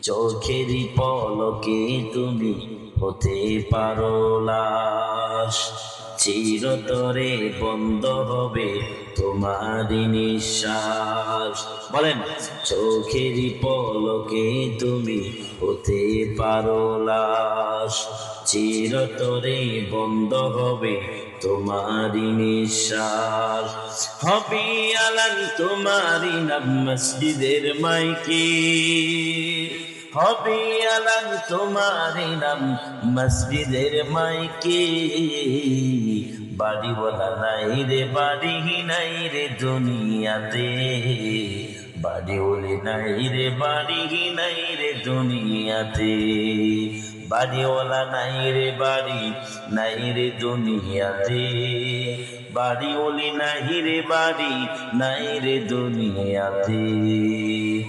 চোখেরই পলকে তুমি হতে পারো লাশ, চিরতরে বন্ধ হবে তোমারই নিঃশ্বাস। বলেন, চোখেরই পলকে তুমি হতে পারো লাশ, চিরতরে বন্ধ হবে তোমারই নিঃশ্বাস। হবে আলান তোমারই নাম মসজিদের মাইকে, হবে আলান তোমারই নাম মসজিদের মাইকে। বাড়িওয়ালা নাই রে বাড়ি নাই রে দুনিয়াতে, বাড়িওয়ালি নাই রে বাড়ি নাই রে দুনিয়াতে, বাড়িওয়ালা নাই রে বাড়ি নাই রে দুনিয়াতে, বাড়িওয়ালি নাই রে বাড়ি নাই রে দুনিয়াতে।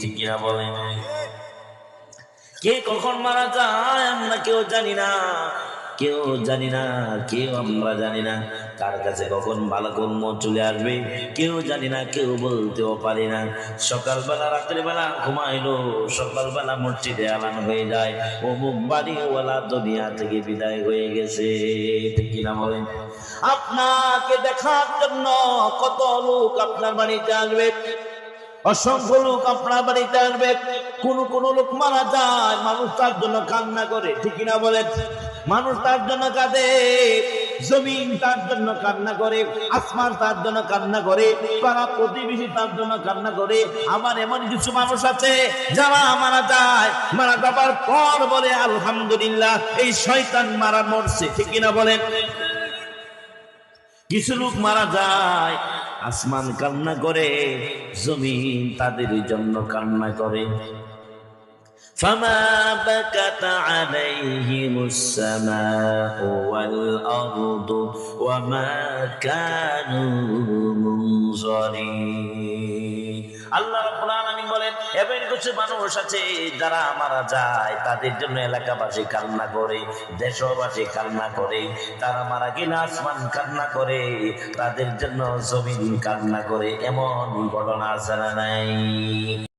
ঠিক কিনা বলেন? কে কখন মারা যায় আমরা কেউ জানি না, কেউ জানি না, কেউ আমরা জানি না। কার কাছে কখন মালাকুল মউত চলে আসবে কেউ জানি না, কেউ বলতেও পারি না। সকালবেলা রাত্রিবেলা ঘুমাইলো, সকালবেলা মসজিদে আলান হয়ে যায় অমুক বাড়িওয়ালা দুনিয়া থেকে বিদায় হয়ে গেছে। ঠিক কিনা বলেন? আপনাকে দেখার জন্য কত লোক আপনার বাড়িতে আসবে, অসংখ্য লোক আপনার বাড়িতে আসবে। কোন লোক মারা যায়, মানুষ তার জন্য কান্না করে। ঠিক কিনা বলেন? মানুষ তার জন্য কাঁদে, জমিন তার জন্য কান্না করে, আসমান তার জন্য কান্না করে, পাড়া প্রতিবেশী তার জন্য কান্না করে। আবার এমন কিছু মানুষ আছে যারা মারা যায়, মারা যাবার পর বলে আলহামদুলিল্লাহ এই শয়তান মারা মরছে। ঠিক কিনা বলেন? কিছু লোক মারা যায়, আসমান কান্না করে, জমিন তাদের জন্য কান্না করে। فما بكت عليهم السماء والأرض وما كانوا منظرين। আল্লাহ রাব্বুল আলামিন বলেন, এমন কিছু মানুষ আছে যারা মারা যায় তাদের জন্য এলাকাবাসী কান্না করে, দেশবাসী কান্না করে। তারা মারা গেলে আসমান কান্না করে, তাদের জন্য জমিন কান্না করে। এমন ঘটনা আছে না নাই?